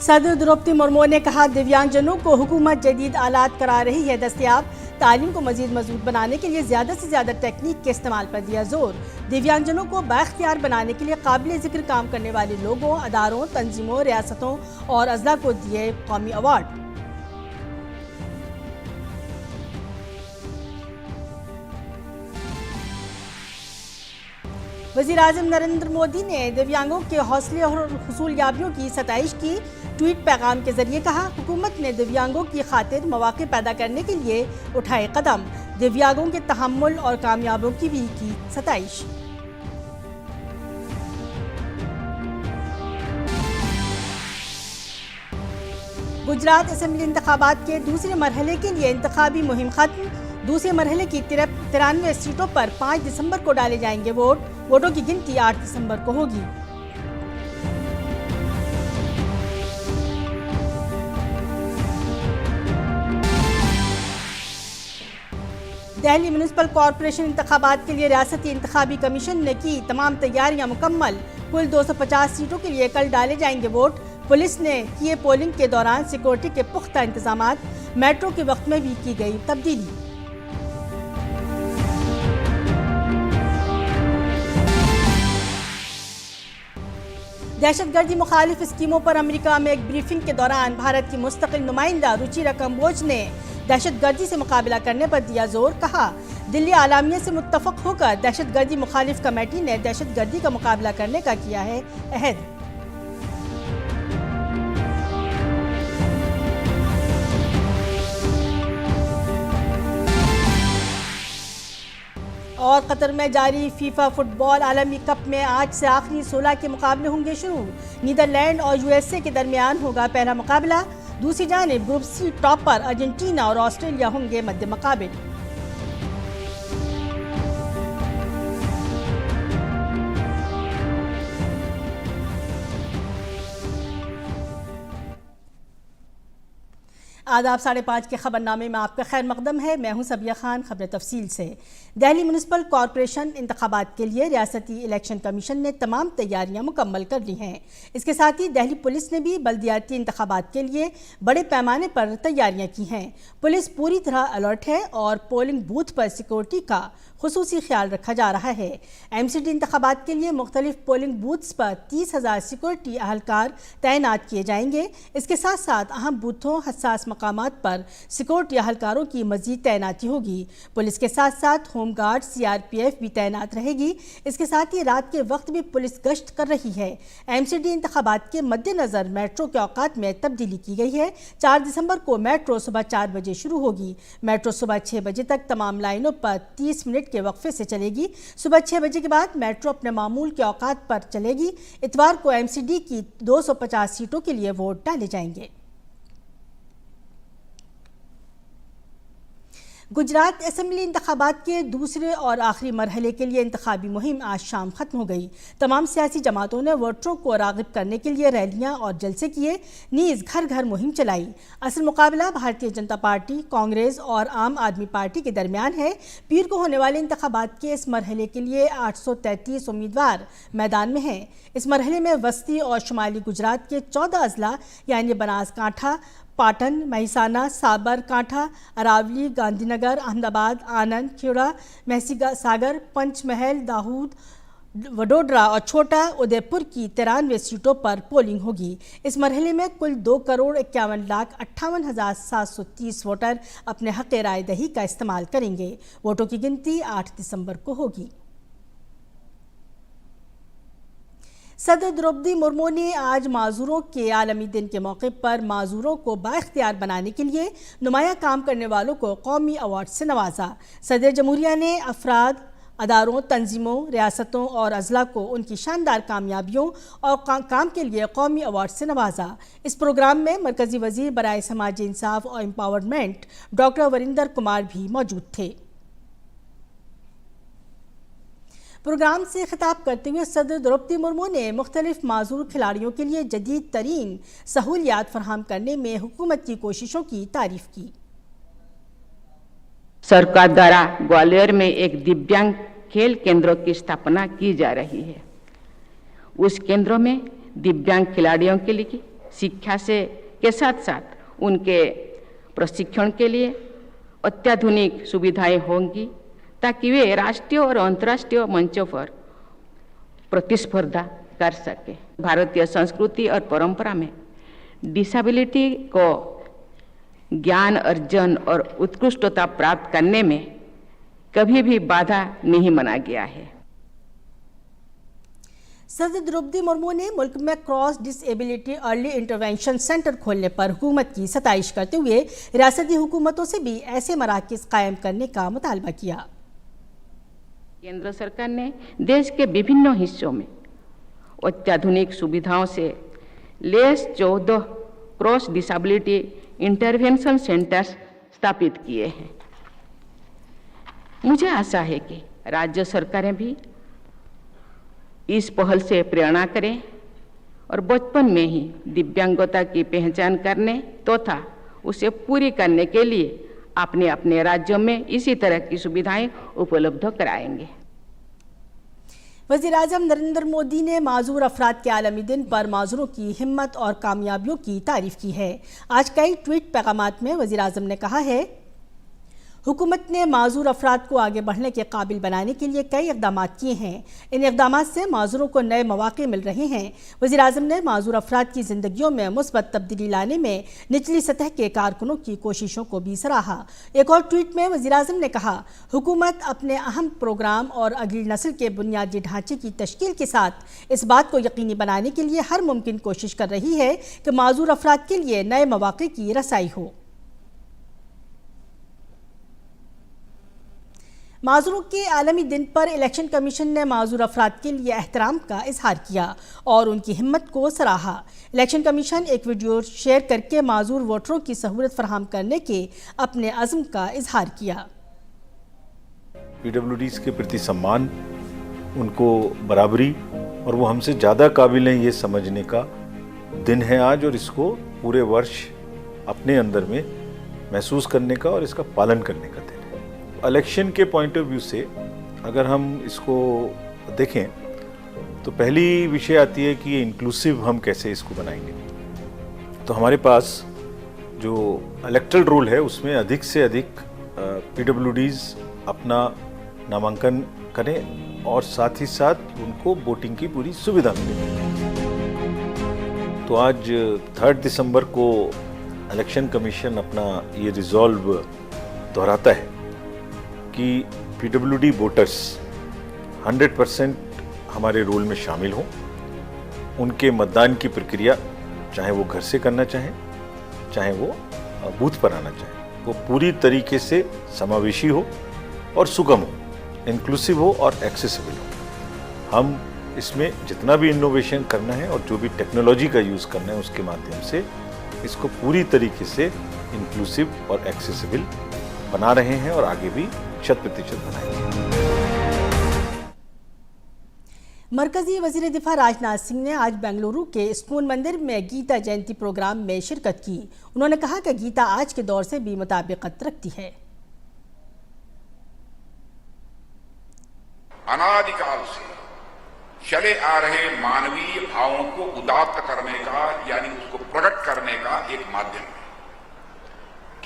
सदर द्रौपदी मुर्मू ने कहा, दिव्यांगजनों को हुकूमत जदीद आलात करा रही है दस्तयाब। तालीम को मजीद मजबूत बनाने के लिए ज़्यादा से ज़्यादा टेक्निक के इस्तेमाल पर दिया जोर। दिव्यांगजनों को बाख्तियार बनाने के लिए काबिल जिक्र काम करने वाले लोगों, अदारों, तंजीमों, रियासतों और अजला को दिए कौमी अवार्ड। वज़ीर-ए-आज़म नरेंद्र मोदी ने दिव्यांगों के हौसले और हुसूलियाबियों की सताइश की। ट्वीट पैगाम के जरिए कहा, हुकूमत ने दिव्यांगों की खातिर मौके पैदा करने के लिए उठाए कदम। दिव्यांगों के तहम्मुल और कामयाबियों की भी की सताइश। गुजरात असेंबली इंतखाबात के दूसरे मरहले के लिए इंतखाबी मुहिम खत्म। दूसरे मरहले की 93 सीटों पर 5 दिसंबर को डाले जाएंगे वोट। वोटों की गिनती 8 दिसंबर को होगी। दिल्ली म्यूनिसिपल कॉरपोरेशन इंतखाबात के लिए रियासती इंतखाबी कमीशन ने की तमाम तैयारियां मुकम्मल। कुल 250 सीटों के लिए कल डाले जाएंगे वोट। पुलिस ने किए पोलिंग के दौरान सिक्योरिटी के पुख्ता इंतजामात। मेट्रो के वक्त में भी की गई तब्दीली। दहशतगर्दी मुखालिफ स्कीमों पर अमेरिका में एक ब्रीफिंग के दौरान भारत की मुस्तकिल नुमाइंदा रुचिरा कंबोज ने दहशतगर्दी से मुकाबला करने पर दिया जोर। कहा, दिल्ली आलमिया से मुत्तफक होकर दहशतगर्दी मुखालिफ कमेटी ने दहशतगर्दी का मुकाबला करने का किया है अहद। और कतर में जारी फीफा फुटबॉल आलमी कप में आज से आखिरी 16 के मुकाबले होंगे शुरू। नीदरलैंड और यूएसए के दरमियान होगा पहला मुकाबला। दूसरी जानिब ग्रुप सी टॉपर अर्जेंटीना और ऑस्ट्रेलिया होंगे मध्य मुकाबिल। आदाब 5:30 के खबरनामे में आपका खैर मकदम है। मैं हूं सबिया खान। खबर तफसील से। दिल्ली म्यूनिसिपल कॉरपोरेशन इंतखाबात के लिए रियासती इलेक्शन कमीशन ने तमाम तैयारियां मुकम्मल कर ली हैं। इसके साथ ही दिल्ली पुलिस ने भी बल्दियाती इंतखाबात के लिए बड़े पैमाने पर तैयारियां की हैं। पुलिस पूरी तरह अलर्ट है और पोलिंग बूथ पर सिक्योरिटी का खुसूसी ख्याल रखा जा रहा है। एमसीडी इंतखाबात के लिए मुख्तलिफ पोलिंग बूथ्स पर 30,000 सिक्योरिटी अहलकार तैनात किए जाएंगे। इसके साथ साथ अहम बूथों, हसास मकामात पर सिक्योरिटी अहलकारों की मजीद तैनाती होगी। पुलिस के साथ साथ होमगार्ड, सीआरपीएफ भी तैनात रहेगी। इसके साथ ही रात के वक्त भी पुलिस गश्त कर रही है। एमसीडी इंतखाबात के मद्देनजर मेट्रो के औकात में तब्दीली की गई है। 4 दिसंबर को मेट्रो सुबह 4 बजे शुरू होगी। मेट्रो सुबह 6 बजे तक तमाम लाइनों पर 30 मिनट के वक्फे से चलेगी। सुबह 6 बजे के बाद मेट्रो अपने मामूल के औकात पर चलेगी। इतवार को एमसीडी की 250 सीटों के लिए वोट डाले जाएंगे। गुजरात असेंबली इंतखाबात के दूसरे और आखिरी मरहले के लिए इंतखाबी मुहिम आज शाम खत्म हो गई। तमाम सियासी जमातों ने वोटरों को राग़िब करने के लिए रैलियां और जलसे किए, नीज़ घर घर मुहिम चलाई। असल मुकाबला भारतीय जनता पार्टी, कांग्रेस और आम आदमी पार्टी के दरमियान है। पीर को होने वाले इंतखाबात के इस मरहले के लिए 833 उम्मीदवार मैदान में हैं। इस मरहले में वस्ती और शुमाली गुजरात के 14 अजला यानी बनासकांठा, पाटन, महिसाना, साबर कांठा, अरावली, गांधीनगर, अहमदाबाद, आनंद, खेड़ा, महसी सागर, पंचमहल, दाऊद, वडोदरा और छोटा उदयपुर की 93 सीटों पर पोलिंग होगी। इस मरहले में कुल 2,51,58,730 वोटर अपने हक़ राय दही का इस्तेमाल करेंगे। वोटों की गिनती 8 दिसंबर को होगी। सदर द्रौपदी मुर्मू ने आज माजूरों के आलमी दिन के मौके पर माजूरों को बाइख्तियार बनाने के लिए नुमाया काम करने वालों को कौमी अवार्ड से नवाजा। सदर जमहूरिया ने अफराद, अदारों, तंजीमों, रियासतों और अजला को उनकी शानदार कामयाबियों और काम के लिए कौमी अवार्ड से नवाजा। इस प्रोग्राम में मरकजी वजीर बराए समाजी इंसाफ और एम्पावरमेंट डॉक्टर वरिंदर कुमार भी मौजूद थे। प्रोग्राम से खिताब करते हुए सदर द्रौपदी मुर्मू ने मुख्तलिफ माजूर खिलाड़ियों के लिए जदीद तरीन सहूलियात फराहम करने में हुकूमत की कोशिशों की तारीफ की। सरकार द्वारा ग्वालियर में एक दिव्यांग खेल केंद्रों की स्थापना की जा रही है। उस केंद्रों में दिव्यांग खिलाड़ियों के लिए शिक्षा से के साथ साथ उनके प्रशिक्षण के लिए अत्याधुनिक सुविधाएं होंगी ताकि वे राष्ट्रीय और अंतर्राष्ट्रीय मंचों पर प्रतिस्पर्धा कर सके। भारतीय संस्कृति और परंपरा में डिसेबिलिटी को ज्ञान अर्जन और उत्कृष्टता प्राप्त करने में कभी भी बाधा नहीं माना गया है। सदर द्रौपदी मुर्मू ने मुल्क में cross disability early intervention centre खोलने पर हुकूमत की सताइश करते हुए रियासती हुकूमतों से भी ऐसे मराकज़ कायम करने का मुतालबा किया। केंद्र सरकार ने देश के विभिन्न हिस्सों में अत्याधुनिक सुविधाओं से lace 14 cross disability intervention centres स्थापित किए हैं। मुझे आशा है कि राज्य सरकारें भी इस पहल से प्रेरणा करें और बचपन में ही दिव्यांगता की पहचान करने तथा उसे पूरी करने के लिए अपने अपने राज्यों में इसी तरह की सुविधाएं उपलब्ध कराएंगे। वज़ीर आज़म नरेंद्र मोदी ने माजूर अफराद के आलमी दिन पर माजूरों की हिम्मत और कामयाबियों की तारीफ की है। आज कई ट्वीट पैगामात में वज़ीर आज़म ने कहा है, हुकूमत ने माजूर अफराद को आगे बढ़ने के काबिल बनाने के लिए कई इक़दाम किए हैं। इन इक़दाम से माजूरों को नए मौक़े मिल रहे हैं। वज़ीर आज़म ने माजूर अफराद की ज़िंदगियों में मुस्बत तब्दीली लाने में निचली सतह के कारकुनों की कोशिशों को भी सराहा। एक और ट्वीट में वज़ीर आज़म ने कहा, हुकूमत अपने अहम प्रोग्राम और अगली नस्ल के बुनियादी ढांचे की तश्कील के साथ इस बात को यकीनी बनाने के लिए हर मुमकिन कोशिश कर रही है कि माजूर अफराद के लिए नए मौक़े की रसाई हो। माजूरों के आलमी दिन पर इलेक्शन कमीशन ने माजूर अफराद के लिए एहतराम का इजहार किया और उनकी हिम्मत को सराहा। इलेक्शन कमीशन एक वीडियो शेयर करके माजूर वोटरों की सहूलत फराहम करने के अपने अज़्म का इजहार किया। PWDs के प्रति सम्मान, उनको बराबरी और वो हमसे ज़्यादा काबिल हैं ये समझने का दिन है आज, और इसको पूरे वर्ष अपने अंदर में महसूस करने का और इसका पालन करने का दिन है। इलेक्शन के पॉइंट ऑफ व्यू से अगर हम इसको देखें तो पहली विषय आती है कि इंक्लूसिव हम कैसे इसको बनाएंगे। तो हमारे पास जो इलेक्टरल रोल है उसमें अधिक से अधिक PWDs अपना नामांकन करें और साथ ही साथ उनको वोटिंग की पूरी सुविधा मिले। तो आज 3 दिसंबर को इलेक्शन कमीशन अपना ये रिजॉल्व दोहराता है कि PWD वोटर्स 100% हमारे रोल में शामिल हों। उनके मतदान की प्रक्रिया चाहे वो घर से करना चाहें, चाहे वो बूथ पर आना चाहें, वो पूरी तरीके से समावेशी हो और सुगम हो, इंक्लूसिव हो और एक्सेसिबल हो। हम इसमें जितना भी इनोवेशन करना है और जो भी टेक्नोलॉजी का यूज़ करना है उसके माध्यम से इसको पूरी तरीके से इंक्लूसिव और एक्सेसिबल बना रहे हैं और आगे भी 100% बनाएंगे। मरकजी वज़ीर दिफा राजनाथ सिंह ने आज बेंगलुरु के इस्कॉन मंदिर में गीता जयंती प्रोग्राम में शिरकत की। उन्होंने कहा कि गीता आज के दौर से भी मुताबिकत रखती है। अनादिकाल से चले आ रहे मानवीय भावों को उदात्त करने का, यानी उसको प्रकट करने का एक माध्यम है।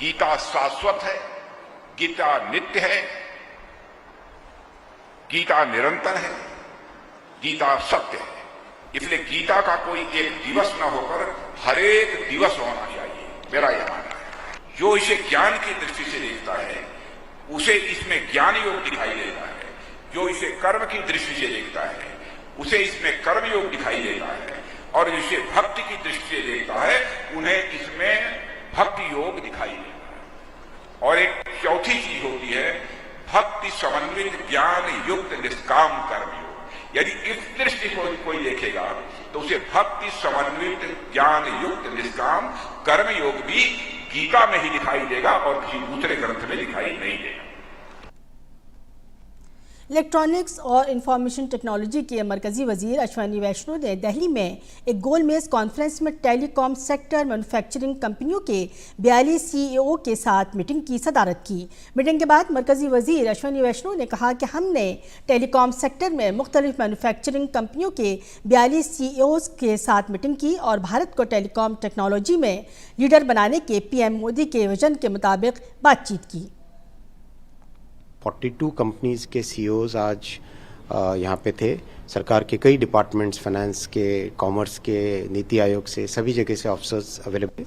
गीता शाश्वत है, गीता नित्य है, गीता निरंतर है, गीता सत्य है। इसलिए गीता का कोई एक दिवस न होकर हर एक दिवस होना चाहिए, मेरा यह मानना है। जो इसे ज्ञान की दृष्टि से देखता है उसे इसमें ज्ञान योग दिखाई देता है, जो इसे कर्म की दृष्टि से देखता है उसे इसमें कर्म योग दिखाई देता है, और जिसे भक्ति की दृष्टि से देखता है उन्हें इसमें भक्ति योग दिखाई देता है। और एक चौथी चीज होती है भक्ति समन्वित ज्ञान युक्त निष्काम कर्म योग। यदि इस दृष्टि को कोई देखेगा तो उसे भक्ति समन्वित ज्ञान युक्त निष्काम कर्म योग भी गीता में ही दिखाई देगा और किसी दूसरे ग्रंथ में दिखाई नहीं देगा। इलेक्ट्रॉनिक्स और इंफॉर्मेशन टेक्नोलॉजी के मरकजी वजीर अश्विनी वैष्णव ने दिल्ली में एक गोल मेज कॉन्फ्रेंस में टेलीकॉम सेक्टर मैन्युफैक्चरिंग कंपनियों के 42 CEO के साथ मीटिंग की सदारत की। मीटिंग के बाद मरकजी वजीर अश्विनी वैष्णव ने कहा कि हमने टेलीकॉम सेक्टर में मुख्तलिफ मैन्युफैक्चरिंग कंपनियों के 42 CEOs के साथ मीटिंग की और भारत को टेलीकॉम टेक्नोलॉजी में लीडर बनाने के PM मोदी के विजन के मुताबिक बातचीत की। 42 कंपनीज के CEOs आज यहाँ पे थे। सरकार के कई डिपार्टमेंट्स, फाइनेंस के, कॉमर्स के, नीति आयोग से, सभी जगह से ऑफिसर्स अवेलेबल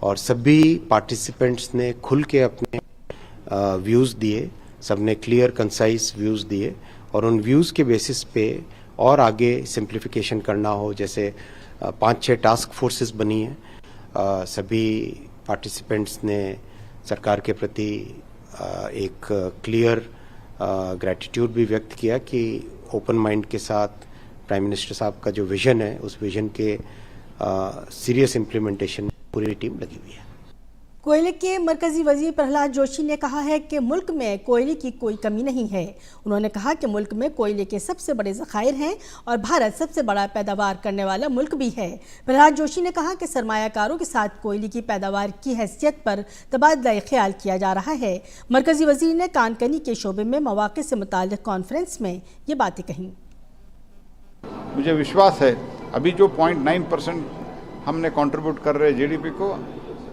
और सभी पार्टिसिपेंट्स ने खुल के अपने व्यूज़ दिए। सबने क्लियर कंसाइज व्यूज़ दिए और उन व्यूज़ के बेसिस पे और आगे सिंप्लीफिकेशन करना हो, जैसे 5-6 टास्क फोर्सेस बनी हैं। सभी पार्टिसिपेंट्स ने सरकार के प्रति एक क्लियर ग्रैटिट्यूड भी व्यक्त किया कि ओपन माइंड के साथ प्राइम मिनिस्टर साहब का जो विजन है, उस विजन के सीरियस इम्प्लीमेंटेशन में पूरी टीम लगी हुई है। कोयले के मरकजी वजीर प्रहलाद जोशी ने कहा है कि मुल्क में कोयले की कोई कमी नहीं है। उन्होंने कहा कि मुल्क में कोयले के सबसे बड़े ज़खायर हैं और भारत सबसे बड़ा पैदावार करने वाला मुल्क भी है। प्रहलाद जोशी ने कहा कि सरमायाकारों के साथ कोयले की पैदावार की हैसियत पर तबादला ख्याल किया जा रहा है। मरकजी वजीर ने कानकनी के शोबे में मौक़े से मुताल्लिक़ कॉन्फ्रेंस में ये बातें कहीं। मुझे विश्वास है अभी जो 0.9% हमने कंट्रीब्यूट कर रहे GDP को,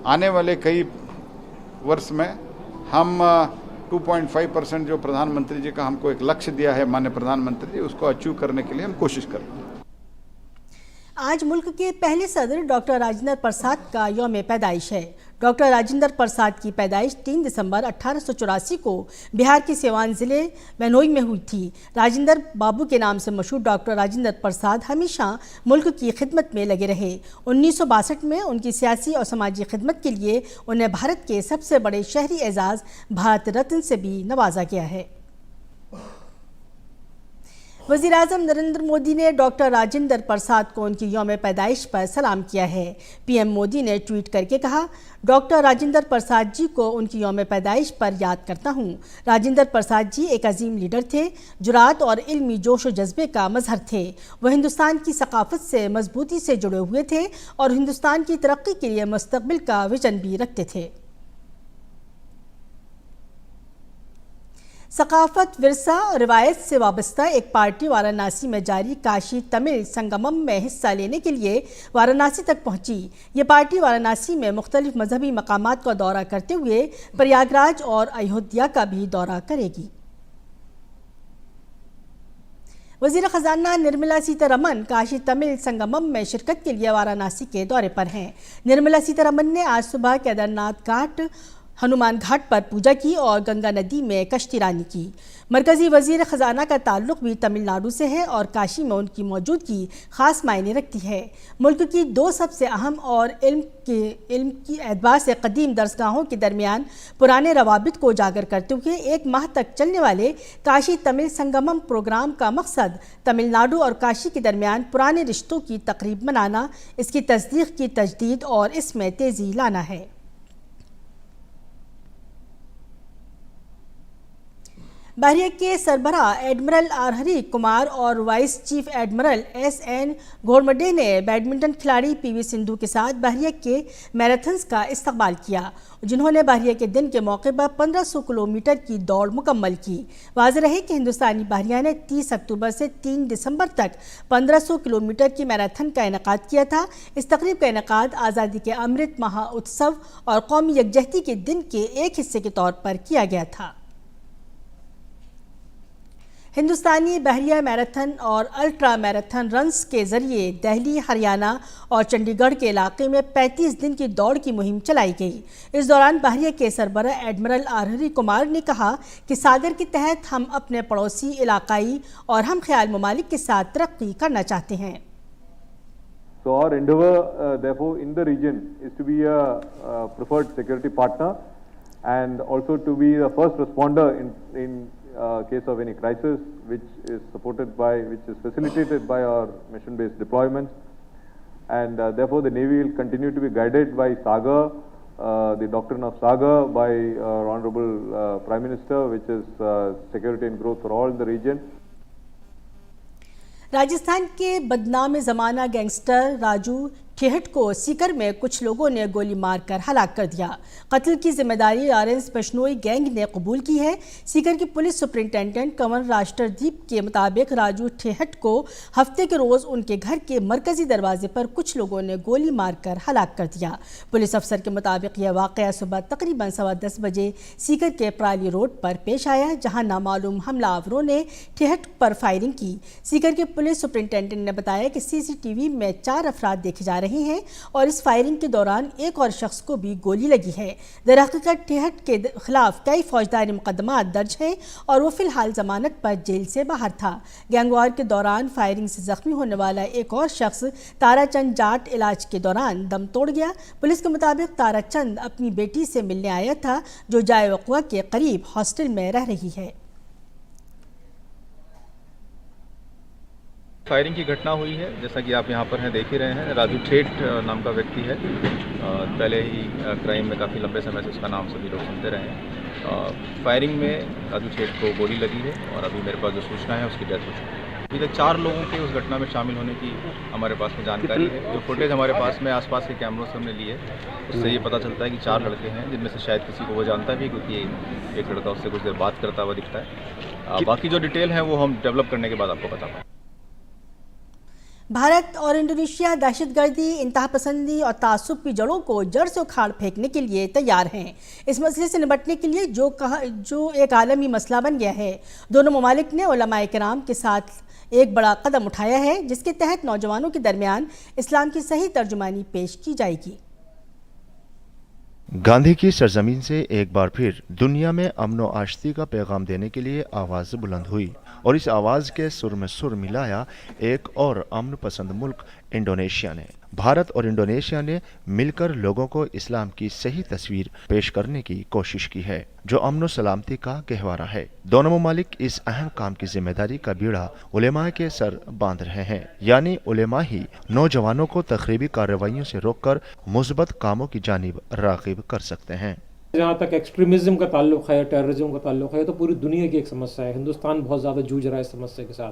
आने वाले कई वर्ष में हम 2.5% जो प्रधानमंत्री जी का हमको एक लक्ष्य दिया है माननीय प्रधानमंत्री जी, उसको अचीव करने के लिए हम कोशिश करेंगे। आज मुल्क के पहले सदर डॉक्टर राजेंद्र प्रसाद का यौम पैदाइश है। डॉक्टर राजेंद्र प्रसाद की पैदाइश 3 दिसंबर 1884 को बिहार के सिवान ज़िले बेनोई में हुई थी। राजेंद्र बाबू के नाम से मशहूर डॉक्टर राजेंद्र प्रसाद हमेशा मुल्क की खिदमत में लगे रहे। 1962 में उनकी सियासी और समाजी खिदमत के लिए उन्हें भारत के सबसे बड़े शहरी एजाज़ भारत रत्न से भी नवाजा गया है। वज़ीर-ए-आज़म नरेंद्र मोदी ने डॉक्टर राजेंद्र प्रसाद को उनकी यौम पैदाइश पर सलाम किया है। PM मोदी ने ट्वीट करके कहा, डॉक्टर राजेंद्र प्रसाद जी को उनकी यौम पैदाइश पर याद करता हूँ। राजेंद्र प्रसाद जी एक अजीम लीडर थे, जुरात और इल्मी जोश व जज्बे का मजहर थे। वह हिंदुस्तान की सकाफत से मजबूती से जुड़े हुए थे और हिंदुस्तान की तरक्की के लिए मुस्तकबिल का विजन भी रखते थे। सकाफत, विरसा और रिवायत से वाबस्ता एक पार्टी वाराणसी में जारी काशी तमिल संगमम में हिस्सा लेने के लिए वाराणसी तक पहुंची। ये पार्टी वाराणसी में मुख्तलिफ मजहबी मकामात का दौरा करते हुए प्रयागराज और अयोध्या का भी दौरा करेगी। वज़ीर ख़जाना निर्मला सीतारमन काशी तमिल संगमम में शिरकत के लिए वाराणसी के दौरे पर हैं। निर्मला सीतारमन ने आज सुबह केदारनाथ घाट, हनुमान घाट पर पूजा की और गंगा नदी में कश्तीरानी की। मरकजी वज़ीर ख़जाना का ताल्लुक़ भी तमिलनाडु से है और काशी में उनकी मौजूदगी ख़ास मायने रखती है। मुल्क की 2 सबसे अहम और इल्म की एतबार से कदीम दरसगाहों के दरमियान पुराने रवाबित को उजागर करते हुए 1 माह तक चलने वाले काशी तमिल संगमम प्रोग्राम का मकसद तमिलनाडु और काशी के दरमियान पुराने रिश्तों की तक़रीब मनाना, इसकी तस्दीक़ की तजदीद और इसमें तेज़ी लाना है। बहरिया के सरबराह एडमिरल आर हरी कुमार और वाइस चीफ एडमिरल SN घोड़मड्डे ने बैडमिंटन खिलाड़ी PV सिंधु के साथ बहरिया के मैराथन्स का इस्तकबाल किया, जिन्होंने बहरिया के दिन के मौके पर 1500 किलोमीटर की दौड़ मुकम्मल की। वाज़ेह रहे कि हिंदुस्तानी बहरिया ने 30 अक्टूबर से 3 दिसंबर तक 1500 किलोमीटर की मैराथन का इनेकाद किया था। इस तकरीब का इनेकाद आज़ादी के अमृत महोत्सव और कौमी यकजहती के दिन के एक हिस्से के तौर पर किया गया था। हिंदुस्तानी बहरिया मैराथन और अल्ट्रा मैराथन रन्स के जरिए दिल्ली, हरियाणा और चंडीगढ़ के इलाके में 35 दिन की दौड़ की मुहिम चलाई गई। इस दौरान बहरिया के सरबराह एडमिरल आर हरी कुमार ने कहा कि सागर के तहत हम अपने पड़ोसी इलाकाई और हम ख्याल ममालिक के साथ तरक्की करना चाहते हैं। So our endeavor, therefore, in the region is to be a preferred security partner and also to be the first responder in case of any crisis, which is facilitated by our mission-based deployments, and therefore the Navy will continue to be guided by Sagar the doctrine of Saga by our Honorable Prime Minister, which is security and growth for all in the region. Rajasthan के बदनाम ज़माना gangster Raju Thehat को सीकर में कुछ लोगों ने गोली मारकर हलाक कर दिया। कत्ल की जिम्मेदारी लॉरेंस बिश्नोई गैंग ने कबूल की है। सीकर की पुलिस सुपरिंटेंडेंट कंवर राष्ट्रदीप के मुताबिक राजू ठेहट को हफ्ते के रोज़ उनके घर के मरकजी दरवाजे पर कुछ लोगों ने गोली मारकर हलाक कर दिया। पुलिस अफसर के मुताबिक यह वाक़या सुबह तकरीबन 10:15 बजे सीकर के प्राली रोड पर पेश आया, जहां नामालूम हमलावरों ने ठेहट पर फायरिंग की। सीकर के पुलिस सुपरिंटेंडेंट ने बताया कि CCTV में 4 अफराद देखे जा रहे हैं और इस फायरिंग के दौरान एक और शख्स को भी गोली लगी है। दरहकीकत ठेहट के खिलाफ कई फौजदारी मुकदमा दर्ज हैं और वो फिलहाल जमानत पर जेल से बाहर था। गैंगवार के दौरान फायरिंग से जख्मी होने वाला एक और शख्स ताराचंद जाट इलाज के दौरान दम तोड़ गया। पुलिस के मुताबिक ताराचंद अपनी बेटी से मिलने आया था, जो जाए वक़्वा के करीब हॉस्टल में रह रही है। फायरिंग की घटना हुई है, जैसा कि आप यहाँ पर हैं देख ही रहे हैं। राजू ठेठ नाम का व्यक्ति है। पहले ही क्राइम में काफ़ी लंबे समय से उसका नाम सभी लोग सुनते रहे हैं। फायरिंग में राजू ठेठ को गोली लगी है और अभी मेरे पास जो सूचना है उसकी डेथ हो चुकी है। अभी तक 4 लोगों के उस घटना में शामिल होने की हमारे पास में जानकारी है। जो फुटेज हमारे पास में आसपास के कैमरों से हमने ली है, उससे ये पता चलता है कि 4 लड़के हैं, जिनमें से शायद किसी को वो जानता भी, क्योंकि एक लड़का उससे कुछ देर बात करता हुआ दिखता है। बाकी जो डिटेल है वो हम डेवलप करने के बाद आपको बता पाएंगे। भारत और इंडोनेशिया दहशतगर्दी, इंतहापसंदी और तासुब की जड़ों को जड़ से उखाड़ फेंकने के लिए तैयार हैं। इस मसले से निपटने के लिए जो एक आलमी मसला बन गया है, दोनों ममालिक ने उलमाए किराम के साथ एक बड़ा कदम उठाया है, जिसके तहत नौजवानों के दरमियान इस्लाम की सही तर्जुमानी पेश की जाएगी। गांधी की सरजमीन से एक बार फिर दुनिया में अमन व आश्ती का पैगाम देने के लिए आवाज़ बुलंद हुई और इस आवाज़ के सुर में सुर मिलाया एक और अमन पसंद मुल्क इंडोनेशिया ने। भारत और इंडोनेशिया ने मिलकर लोगों को इस्लाम की सही तस्वीर पेश करने की कोशिश की है, जो अमन व सलामती का गहवारा है। दोनों ममालिक इस अहम काम की जिम्मेदारी का बीड़ा उलेमा के सर बांध रहे हैं, यानी उलेमा ही नौजवानों को तखरीबी कार्रवाइयों से रोककर मुस्बत कामों की जानिब राग़िब कर सकते हैं। जहाँ तक एक्सट्रीमिज्म का ताल्लुक है, टेररिज्म का ताल्लुक है, तो पूरी दुनिया की एक समस्या है। हिंदुस्तान बहुत ज़्यादा जूझ रहा है इस समस्या के साथ।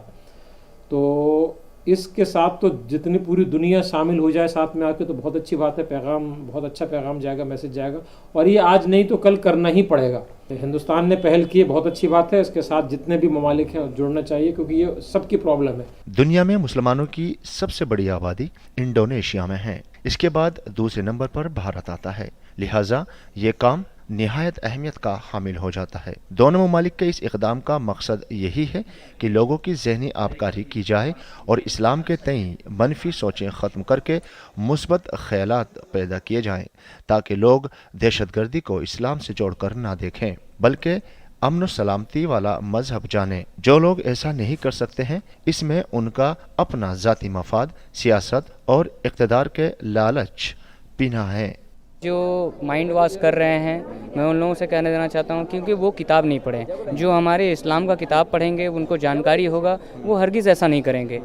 तो इसके साथ तो जितनी पूरी दुनिया शामिल हो जाए साथ में आके तो बहुत अच्छी बात है। पैगाम, बहुत अच्छा पैगाम जाएगा, मैसेज जाएगा, और ये आज नहीं तो कल करना ही पड़ेगा। हिंदुस्तान ने पहल की है, बहुत अच्छी बात है। इसके साथ जितने भी ममालिक हैं जुड़ना चाहिए, क्योंकि ये सबकी प्रॉब्लम है। दुनिया में मुसलमानों की सबसे बड़ी आबादी इंडोनेशिया में है। इसके बाद दूसरे नंबर पर भारत आता है, लिहाजा ये काम निहायत अहमियत का हामिल हो जाता है। दोनों ममालिक के इस इक़दाम का मकसद यही है कि लोगों की ज़हनी आबकारी की जाए और इस्लाम के तई मनफी सोचें ख़त्म करके मुस्बत ख़यालात पैदा किए जाएं, ताकि लोग दहशतगर्दी को इस्लाम से जोड़कर ना देखें, बल्कि अमन व सलामती वाला मजहब जाने। जो लोग ऐसा नहीं कर सकते हैं, इसमें उनका अपना ज़ाती मफाद, सियासत और इक़्तिदार के लालच पिना है। जो माइंड वॉश कर रहे हैं, मैं उन लोगों से कहने देना चाहता हूं, क्योंकि वो किताब नहीं पढ़े। जो हमारे इस्लाम का किताब पढ़ेंगे, उनको जानकारी होगा, वो हरगिज़ ऐसा नहीं करेंगे।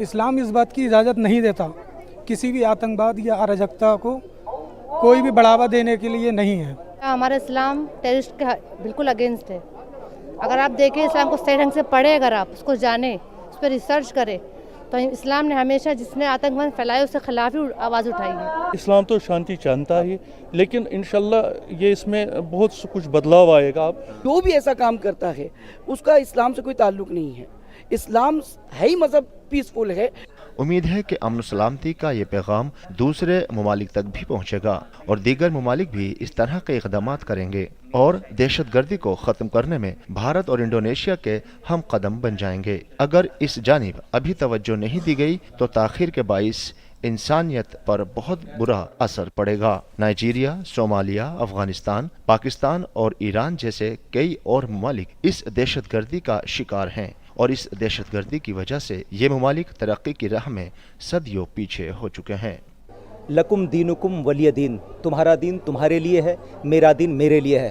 इस्लाम इस बात की इजाज़त नहीं देता किसी भी आतंकवाद या अराजकता को कोई भी बढ़ावा देने के लिए नहीं है। हमारा इस्लाम टेररिस्ट के बिल्कुल अगेंस्ट है। अगर आप देखें, इस्लाम को सही ढंग से पढ़े, अगर आप उसको जाने, उस पर रिसर्च करें, तो इस्लाम ने हमेशा जिसने आतंकवाद फैलाया उसके खिलाफ ही आवाज़ उठाई है। इस्लाम तो शांति चाहता है, लेकिन इंशाल्लाह ये इसमें बहुत कुछ बदलाव आएगा। जो भी ऐसा काम करता है उसका इस्लाम से कोई ताल्लुक नहीं है। इस्लाम है ही मजहब पीसफुल है। उम्मीद है कि अमन सलामती का ये पैगाम दूसरे ममालिक तक भी पहुँचेगा और दीगर ममालिक भी इस तरह के इक़दामात करेंगे और दहशतगर्दी को ख़त्म करने में भारत और इंडोनेशिया के हम कदम बन जाएंगे। अगर इस जानिब अभी तवज्जो नहीं दी गई तो ताख़ीर के बाइस इंसानियत पर बहुत बुरा असर पड़ेगा। नाइजीरिया, सोमालिया, अफगानिस्तान, पाकिस्तान और ईरान जैसे कई और ममालिक इस दहशतगर्दी का शिकार हैं और इस दहशतगर्दी की वजह से ये ममालिक तरक्की की राह में सदियों पीछे हो चुके हैं। लकुम दीनुकुम वलिय दीन, तुम्हारा दीन तुम्हारे लिए है, मेरा दीन मेरे लिए है।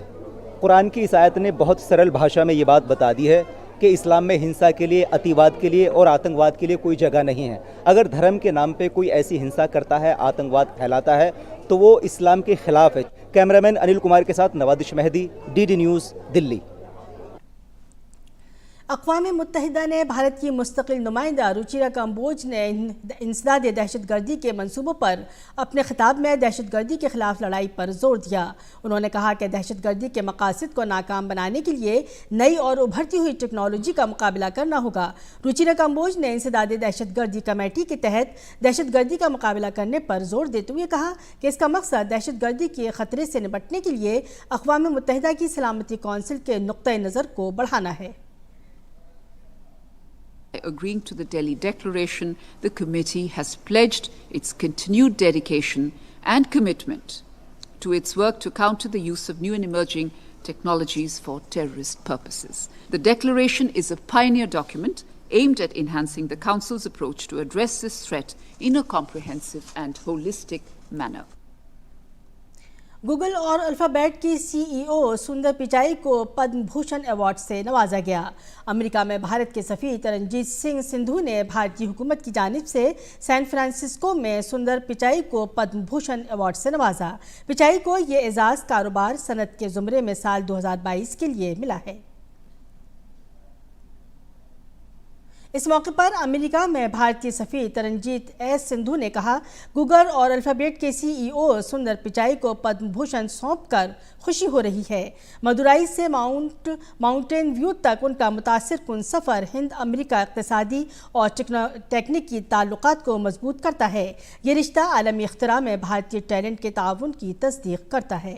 कुरान की इस आयत ने बहुत सरल भाषा में ये बात बता दी है कि इस्लाम में हिंसा के लिए, अतिवाद के लिए और आतंकवाद के लिए कोई जगह नहीं है। अगर धर्म के नाम पे कोई ऐसी हिंसा करता है, आतंकवाद फैलाता है, तो वो इस्लाम के खिलाफ है। कैमरामैन अनिल कुमार के साथ नवादिश मेहदी, डीडी न्यूज़, दिल्ली। अक़वाम मुत्तहिदा ने भारत की मुस्तकिल नुमाइंदा रुचिरा कंबोज ने इंसदाद दहशतगर्दी के मंसूबों पर अपने खिताब में दहशतगर्दी के खिलाफ लड़ाई पर जोर दिया। उन्होंने कहा कि दहशतगर्दी के मकासद को नाकाम बनाने के लिए नई और उभरती हुई टेक्नोलॉजी का मुकाबला करना होगा। रुचिरा कंबोज ने इंसदाद दहशतगर्दी कमेटी के तहत दहशतगर्दी का मुकाबला करने पर जोर देते हुए कहा कि इसका मकसद दहशतगर्दी के खतरे से निपटने के लिए अक़वाम मुत्तहिदा की सलामती कौंसिल के नुक्ते नज़र को बढ़ाना है। Agreeing to the Delhi Declaration, the committee has pledged its continued dedication and commitment to its work to counter the use of new and emerging technologies for terrorist purposes. The declaration is a pioneer document aimed at enhancing the Council's approach to address this threat in a comprehensive and holistic manner. Google और alphabet की CEO सुंदर पिचाई को Padma Bhushan award से नवाजा गया। America में भारत के सफ़ीर तरनजीत सिंह सिंधु ने भारतीय हुकूमत की जानिब से सैन फ्रांसिस्को में सुंदर पिचाई को पद्म भूषण अवार्ड से नवाजा। पिचाई को ये एजाज़ कारोबार सनत के ज़ुमरे में साल 2022 के लिए मिला है। इस मौके पर अमेरिका में भारतीय सफ़ीर तरनजीत सिंधु ने कहा, गूगल और अल्फ़ाबेट के CEO सुंदर पिचाई को पद्म भूषण सौंपकर खुशी हो रही है। मदुराई से माउंटेन व्यू तक उनका मुतासिरकुन सफ़र हिंद अमेरिका इक़्तिसादी और टेक्निकी ताल्लुकात को मजबूत करता है। ये रिश्ता आलमी इख्तिरा में भारतीय टैलेंट के ताउन की तस्दीक करता है।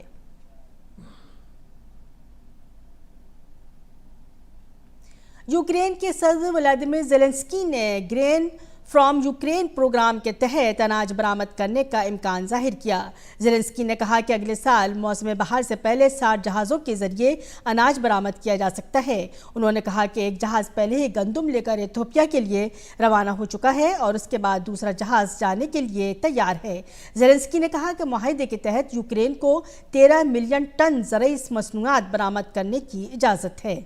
यूक्रेन के सदर व्लादिमीर ज़ेलेंस्की ने ग्रेन फ्रॉम यूक्रेन प्रोग्राम के तहत अनाज बरामद करने का इम्कान जाहिर किया। ज़ेलेंस्की ने कहा कि अगले साल मौसम बहार से पहले 60 जहाज़ों के ज़रिए अनाज बरामद किया जा सकता है। उन्होंने कहा कि एक जहाज़ पहले ही गंदुम लेकर इथियोपिया के लिए रवाना हो चुका है और उसके बाद दूसरा जहाज़ जाने के लिए तैयार है। ज़ेलेंस्की ने कहा कि मुआहदे के तहत यूक्रेन को 13 मिलियन टन ज़रई मसनूआत बरामद करने की इजाज़त है।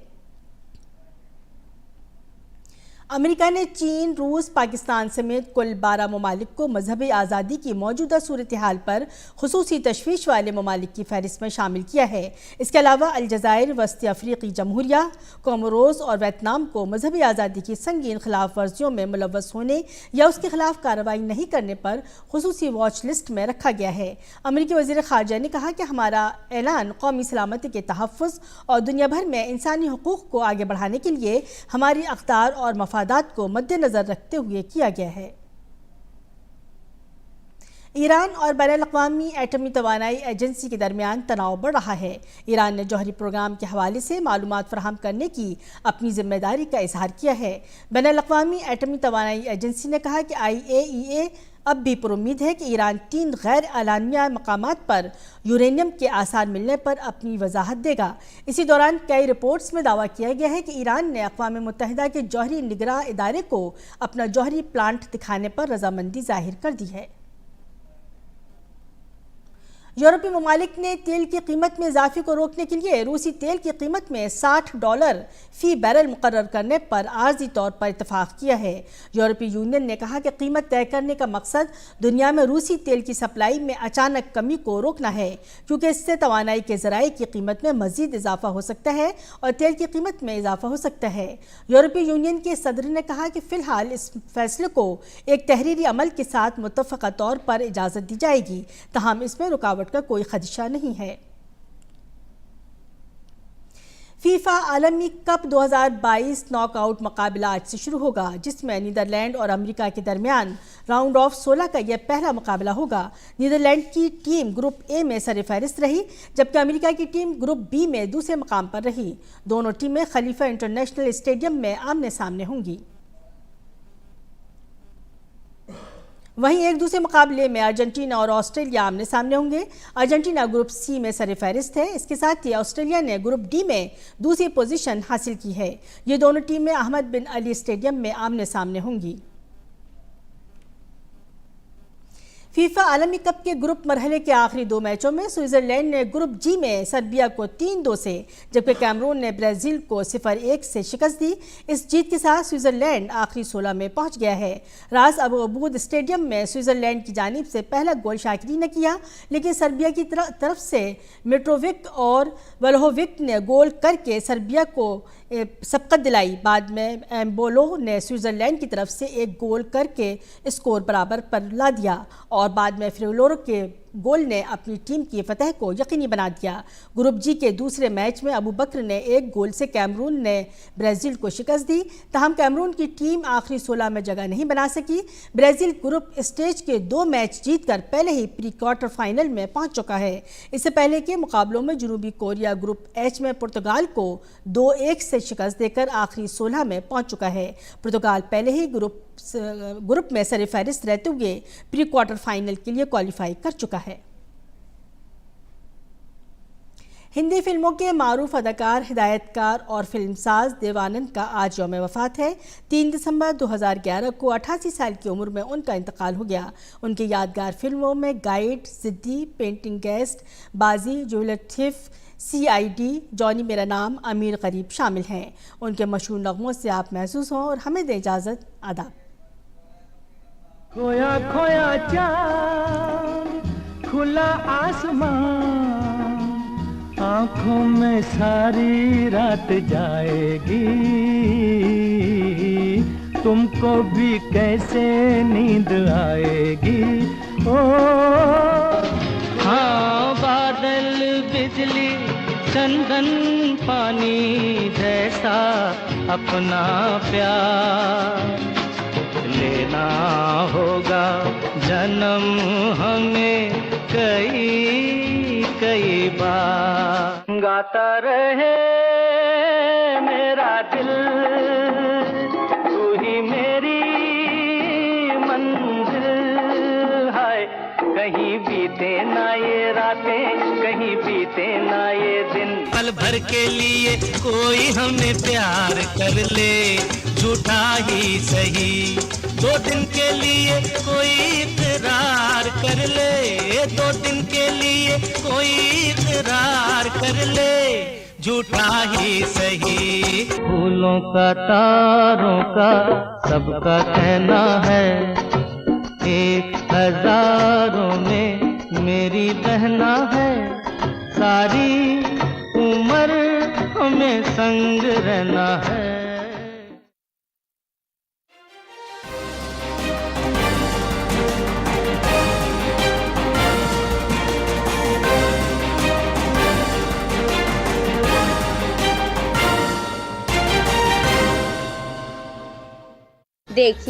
अमेरिका ने चीन, रूस, पाकिस्तान समेत कुल 12 ममालिक को मजहबी आज़ादी की मौजूदा सूरत हाल पर खुसूसी तशवीश वाले ममालिक की फहरिस्त में शामिल किया है। इसके अलावा अलजायर, वस्ती अफ्रीकी जमहूरिया, कोमोरोस और वियतनाम को मजहबी आज़ादी की संगीन खिलाफ वर्जियों में मुलव्वस होने या उसके खिलाफ कार्रवाई नहीं करने पर खुसूसी वॉच लिस्ट में रखा गया है। अमेरिकी वज़ीर ख़ारजा ने कहा कि हमारा ऐलान कौमी सलामती के तहफ़्फ़ुज़ और दुनिया भर में इंसानी हुकूक़ को आगे बढ़ाने के लिए हमारी अक़दार और मफादात को मद्देनज़र रखते हुए किया गया है। ईरान और बैनुल-अक़वामी एटमी तवानाई एजेंसी के दरमियान तनाव बढ़ रहा है। ईरान ने जौहरी प्रोग्राम के हवाले से मालूमात फराहम करने की अपनी जिम्मेदारी का इजहार किया है। बैनुल-अक़वामी एटमी तवानाई एजेंसी ने कहा कि IAEA अब भी पुरुम्मीद है कि ईरान 3 गैर एलानिया मकामात पर यूरेनियम के आसार मिलने पर अपनी वजाहत देगा। इसी दौरान कई रिपोर्ट्स में दावा किया गया है कि ईरान ने अक़वाम मुत्तहिदा के जौहरी निगरां इदारे को अपना जौहरी प्लांट दिखाने पर रजामंदी जाहिर कर दी है। यूरोपीय ममालिक ने तेल की कीमत में इजाफे को रोकने के लिए रूसी तेल की कीमत में $60 फ़ी बैरल मुकर्रर करने पर आर्जी तौर पर इत्तफाक किया है। यूरोपीय यूनियन ने कहा कि कीमत तय करने का मकसद दुनिया में रूसी तेल की सप्लाई में अचानक कमी को रोकना है, क्योंकि इससे तवानाई के ज़राए की कीमत में मज़ीद इजाफा हो सकता है और तेल की कीमत में इजाफा हो सकता है। यूरोपीय यूनियन के सदर ने कहा कि फ़िलहाल इस फैसले को एक तहरीरी अमल के साथ मुत्तफ़क़ा तौर पर इजाज़त दी जाएगी, तहम इसमें रुकावट का कोई खदशा नहीं है। फीफा आलमी कप 2022 नॉकआउट मुकाबला आज से शुरू होगा, जिसमें नीदरलैंड और अमेरिका के दरमियान राउंड ऑफ 16 का यह पहला मुकाबला होगा। नीदरलैंड की टीम ग्रुप ए में सरफहरिस्त रही, जबकि अमेरिका की टीम ग्रुप बी में दूसरे मुकाम पर रही। दोनों टीमें खलीफा इंटरनेशनल स्टेडियम में आमने सामने होंगी। वहीं एक दूसरे मुकाबले में अर्जेंटीना और ऑस्ट्रेलिया आमने सामने होंगे। अर्जेंटीना ग्रुप सी में सरफहरिस्त है। इसके साथ ही ऑस्ट्रेलिया ने ग्रुप डी में दूसरी पोजीशन हासिल की है। ये दोनों टीमें अहमद बिन अली स्टेडियम में आमने सामने होंगी। फीफा आलमी कप के ग्रुप मरहले के आखिरी 2 मैचों में स्विट्जरलैंड ने ग्रुप जी में सर्बिया को 3-2 से, जबकि कैमरून ने ब्राज़ील को 0-1 से शिकस्त दी। इस जीत के साथ स्विट्जरलैंड आखिरी 16 में पहुंच गया है। रास अबू अबूद स्टेडियम में स्विट्जरलैंड की जानिब से पहला गोल शाकिरी ने किया, लेकिन सर्बिया की तरफ से मिट्रोविक और वल्होविक ने गोल करके सर्बिया को सबकत दिलाई। बाद में एम्बोलो ने स्विट्जरलैंड की तरफ से एक गोल करके स्कोर बराबर पर ला दिया और बाद में फ्रिलोरो के गोल ने अपनी टीम की फतह को यकीनी बना दिया। ग्रुप जी के दूसरे मैच में अबू बकर ने एक गोल से कैमरून ने ब्राज़ील को शिकस्त दी। तहम कैमरून की टीम आखिरी 16 में जगह नहीं बना सकी। ब्राज़ील ग्रुप स्टेज के 2 मैच जीतकर पहले ही प्री क्वार्टर फाइनल में पहुंच चुका है। इससे पहले के मुकाबलों में जनूबी कोरिया ग्रुप एच में पुर्तगाल को 2-1 से शिकस्त देकर आखिरी 16 में पहुंच चुका है। पुर्तगाल पहले ही ग्रुप में सरफहरिस्त रहते हुए प्री क्वार्टर फाइनल के लिए क्वालिफाई कर चुका है। हिंदी फिल्मों के मारूफ अदाकार, हिदायतकार और फिल्मसाज देवानंद का आज यौम वफ़ात है। 3 दिसंबर 2011 को 88 साल की उम्र में उनका इंतकाल हो गया। उनकी यादगार फिल्मों में गाइड, जिद्दी, पेंटिंग गेस्ट, बाजी, ज्वेलटिफ, CID, जॉनी मेरा नाम, अमीर गरीब शामिल हैं। उनके मशहूर नगमों से आप महसूस हों और हमें दें इजाज़त। आदाब। खोया खोया चाँद, खुला आसमान, आँखों में सारी रात जाएगी, तुमको भी कैसे नींद आएगी। ओ हाँ, बादल, बिजली, चंदन, पानी जैसा अपना प्यार लेना होगा जन्म हमें कई बार। गाता रहे मेरा दिल, तू ही मेरी मंजिल है। कहीं बीते ना ये रातें, कहीं बीते ना ये दिन। पल भर के लिए कोई हमें प्यार कर ले, झूठा ही सही। 2 दिन के लिए कोई इकरार कर ले, 2 दिन के लिए कोई इकरार कर ले, झूठा ही सही। फूलों का, तारों का, सबका कहना है, 1 हज़ारों में मेरी बहना है। सारी उम्र हमें संग रहना है। देखिए